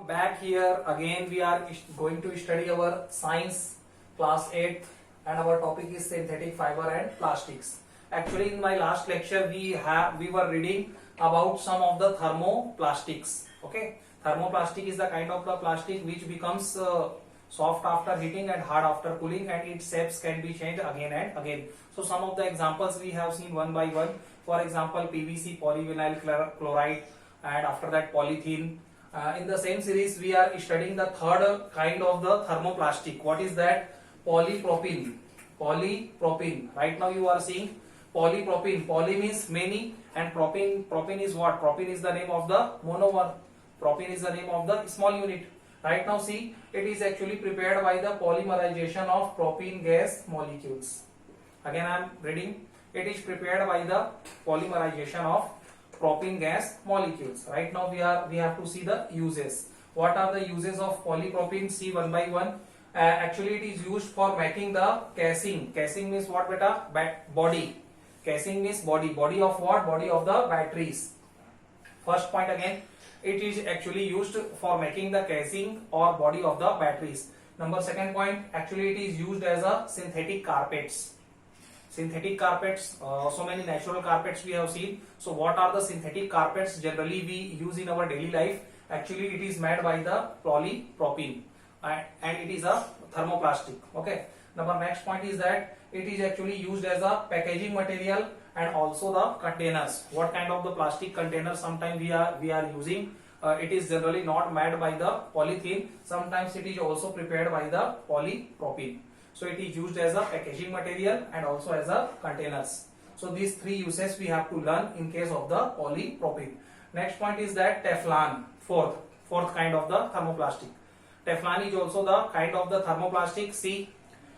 Back here again, we are going to study our science class 8 and our topic is synthetic fiber and plastics. Actually, in my last lecture we were reading about some of the thermoplastics. Okay, thermoplastic is the kind of the plastic which becomes soft after heating and hard after cooling, and its shapes can be changed again and again. So some of the examples we have seen one by one. For example, PVC, polyvinyl chloride, and after that polythene. In the same series, we are studying the third kind of the thermoplastic. What is that? Polypropylene. Polypropylene. Right now you are seeing polypropylene. Poly means many, and propylene is what? Propylene is the name of the monomer. Propylene is the name of the small unit. Right now see, it is actually prepared by the polymerization of propene gas molecules. Again I am reading. It is prepared by the polymerization of propene gas molecules. Right now we have to see the uses. What are the uses of polypropylene? See one by one. Actually it is used for making the casing. Casing means what, beta? Body. Casing means body. Body of what? Body of the batteries. First point again, it is actually used for making the casing or body of the batteries. Number second point, actually it is used as a synthetic carpets. Synthetic carpets, so many natural carpets we have seen. So what are the synthetic carpets generally we use in our daily life? Actually it is made by the polypropylene and it is a thermoplastic. Okay. Number next point is that it is actually used as a packaging material and also the containers. What kind of the plastic containers sometimes we are using? It is generally not made by the polythene. Sometimes it is also prepared by the polypropylene. So it is used as a packaging material and also as a containers. So these three uses we have to learn in case of the polypropylene. Next point is that Teflon, fourth kind of the thermoplastic. Teflon is also the kind of the thermoplastic. See,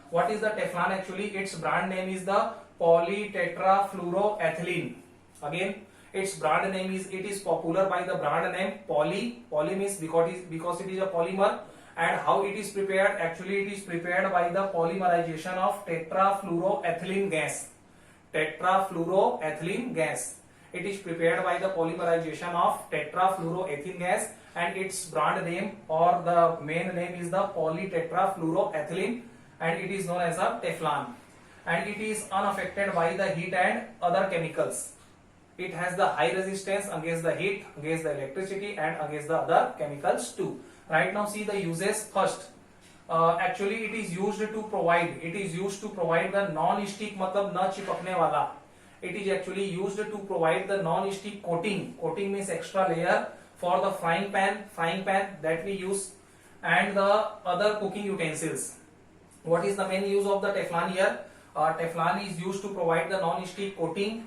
what is the Teflon actually? Its brand name is the polytetrafluoroethylene. Again, its brand name is, it is popular by the brand name Poly. Poly means because it is a polymer. And how it is prepared? Actually it is prepared by the polymerization of tetrafluoroethylene gas. Tetrafluoroethylene gas. It is prepared by the polymerization of tetrafluoroethylene gas, and its brand name or the main name is the polytetrafluoroethylene, and it is known as a Teflon. And it is unaffected by the heat and other chemicals. It has the high resistance against the heat, against the electricity, and against the other chemicals too. Right now see the uses first. Actually it is used to provide the non-stick, matlab na chipakne wala. It is actually used to provide the non-stick coating. Coating means extra layer for the frying pan that we use, and the other cooking utensils. What is the main use of the Teflon here? Teflon is used to provide the non-stick coating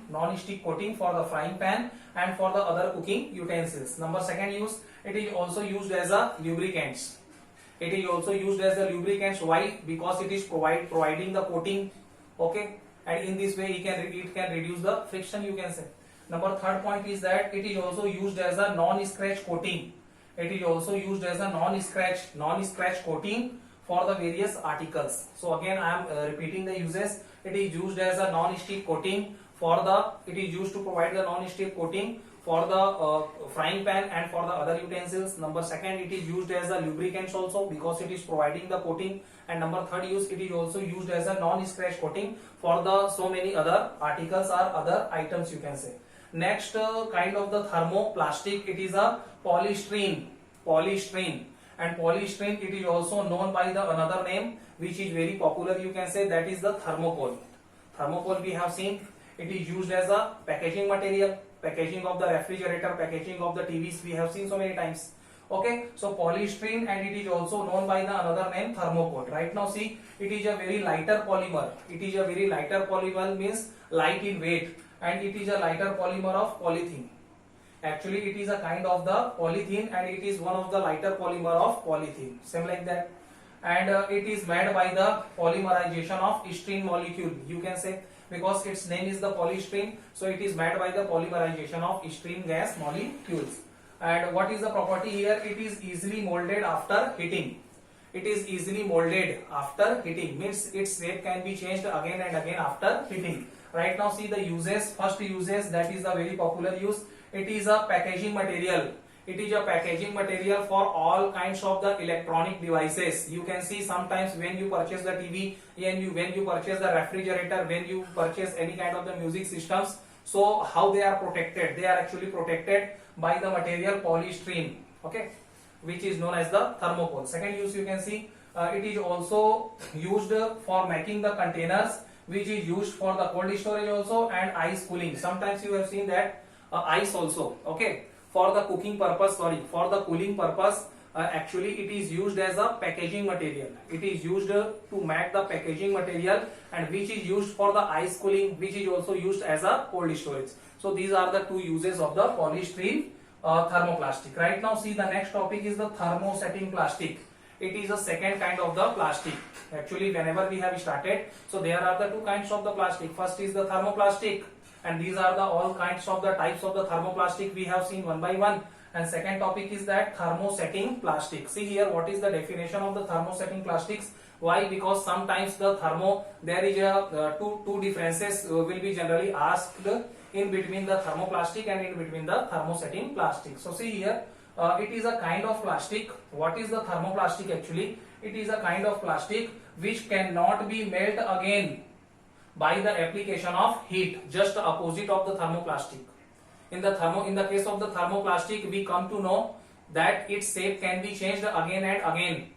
for the frying pan and for the other cooking utensils. Number second use, it is also used as a lubricants. It is also used as a lubricants. Why? Because it is providing the coating. Okay, and in this way it can reduce the friction, you can say. Number third point is that it is also used as a non-scratch coating. It is also used as a non-scratch coating for the various articles. So again I am repeating the uses. It is used as a non-stick coating it is used to provide the non-stick coating for the frying pan and for the other utensils. Number second, it is used as a lubricants also because it is providing the coating. And number third use, it is also used as a non-scratch coating for the so many other articles or other items, you can say. Next kind of the thermoplastic, it is a polystyrene. And polystyrene, it is also known by the another name which is very popular, you can say, that is the thermocol. Thermocol we have seen, it is used as a packaging material, packaging of the refrigerator, packaging of the TVs, we have seen so many times. Okay, so polystyrene, and it is also known by the another name thermocol. Right now see, it is a very lighter polymer. It is a very lighter polymer means light in weight, and it is a lighter polymer of polythene. Actually it is a kind of the polythene, and it is one of the lighter polymer of polythene, same like that. And it is made by the polymerization of styrene molecule, you can say, because its name is the polystyrene, so it is made by the polymerization of styrene gas molecules. And what is the property here? It is easily molded after heating. It is easily molded after heating, means its shape can be changed again and again after heating. Right now see the uses. First uses, that is the very popular use. It is a packaging material. It is a packaging material for all kinds of the electronic devices. You can see sometimes when you purchase the TV, when you purchase the refrigerator, when you purchase any kind of the music systems, so how they are protected? They are actually protected by the material polystyrene, okay, which is known as the thermocol. Second use you can see, it is also used for making the containers, which is used for the cold storage also and ice cooling. Sometimes you have seen that ice also, okay, for the cooking purpose, for the cooling purpose, actually it is used as a packaging material. It is used to make the packaging material, and which is used for the ice cooling, which is also used as a cold storage. So these are the two uses of the polystyrene thermoplastic. Right now see, the next topic is the thermosetting plastic. It is a second kind of the plastic. Actually whenever we have started, so there are the two kinds of the plastic. First is the thermoplastic, and these are the all kinds of the types of the thermoplastic we have seen one by one. And second topic is that thermosetting plastic. See here what is the definition of the thermosetting plastics. Why? Because sometimes the there is a two differences will be generally asked in between the thermoplastic and in between the thermosetting plastic. So see here, it is a kind of plastic. What is the thermoplastic actually? It is a kind of plastic which cannot be melt again by the application of heat, just the opposite of the thermoplastic. In the case of the thermoplastic, we come to know that its shape can be changed again and again,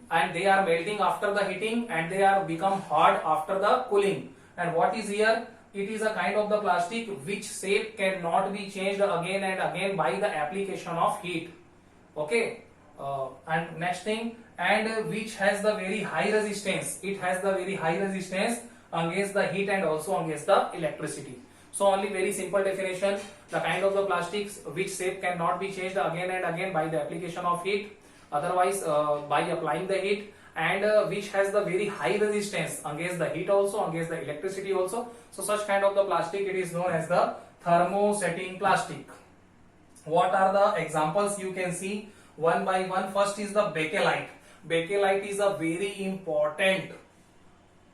and they are melting after the heating and they are become hard after the cooling. And what is here? It is a kind of the plastic which shape cannot be changed again and again by the application of heat. Okay. And next thing, and which has the very high resistance. It has the very high resistance against the heat and also against the electricity. So only very simple definition: the kind of the plastics which shape cannot be changed again and again by the application of heat, otherwise by applying the heat, and which has the very high resistance against the heat also, against the electricity also. So such kind of the plastic, it is known as the thermosetting plastic. What are the examples? You can see one by one. First is the bakelite. Bakelite is a very important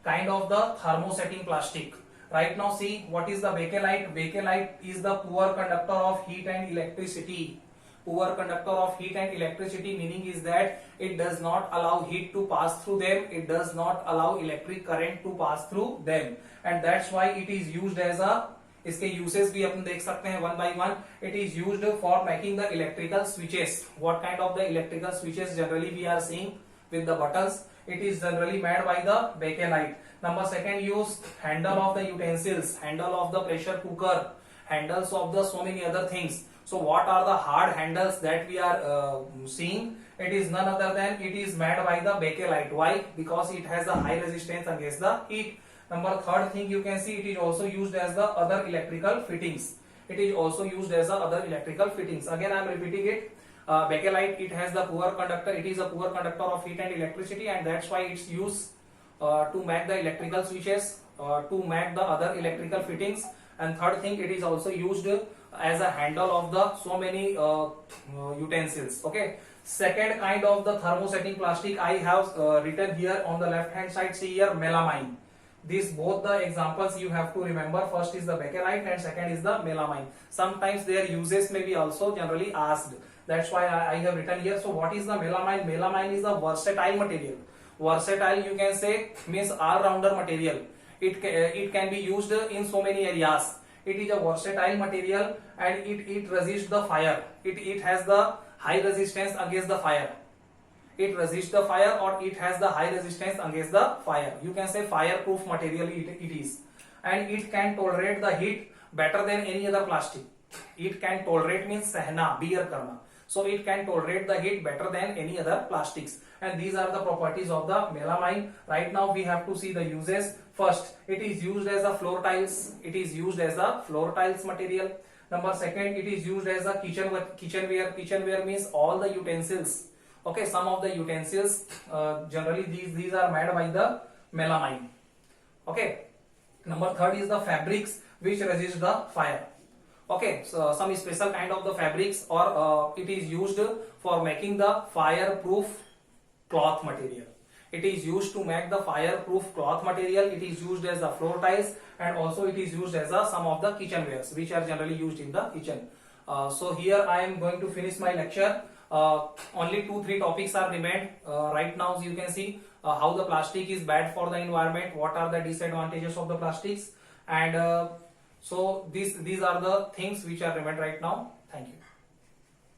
kind of the thermosetting plastic. Right now see, what is the bakelite? Bakelite is the poor conductor of heat and electricity. Poor conductor of heat and electricity meaning is that it does not allow heat to pass through them, it does not allow electric current to pass through them, and that's why it is used as a, इसके uses भी अपन देख सकते हैं one by one. It is used for making the electrical switches. What kind of the electrical switches generally we are seeing with the buttons? It is generally made by the bakelite. Number second use, handle of the utensils, handle of the pressure cooker, handles of the so many other things. So what are the hard handles that we are seeing? It is none other than it is made by the bakelite. Why? Because it has a high resistance against the heat. Number third thing you can see, it is also used as the other electrical fittings. It is also used as the other electrical fittings. Again I am repeating it. Bakelite, it has the poor conductor. It is a poor conductor of heat and electricity, and that's why it's used to make the electrical switches, to make the other electrical fittings. And third thing, it is also used as a handle of the so many utensils. Okay. Second kind of the thermosetting plastic I have written here on the left hand side. See here, melamine. These both the examples you have to remember. First is the bakelite and second is the melamine. Sometimes their uses may be also generally asked. That's why I have written here. So what is the melamine? Melamine is a versatile material. Versatile you can say means all-rounder material. It can be used in so many areas. It is a versatile material and it resists the fire. It has the high resistance against the fire. It resists the fire, or it has the high resistance against the fire. You can say fireproof material it is. And it can tolerate the heat better than any other plastic. It can tolerate means सहना, bear करना. So it can tolerate the heat better than any other plastics. And these are the properties of the melamine. Right now we have to see the uses. First, it is used as a floor tiles. It is used as a floor tiles material. Number second, it is used as a kitchenware. Kitchenware means all the utensils. Okay, some of the utensils, generally these are made by the melamine. Okay. Number third is the fabrics which resist the fire. Okay, so some special kind of the fabrics, or it is used for making the fireproof cloth material. It is used to make the fireproof cloth material. It is used as the floor tiles, and also it is used as some of the kitchenwares which are generally used in the kitchen. So here I am going to finish my lecture. Only 2-3 topics are remained. Right now you can see how the plastic is bad for the environment, what are the disadvantages of the plastics, and so these are the things which are remained right now. Thank you.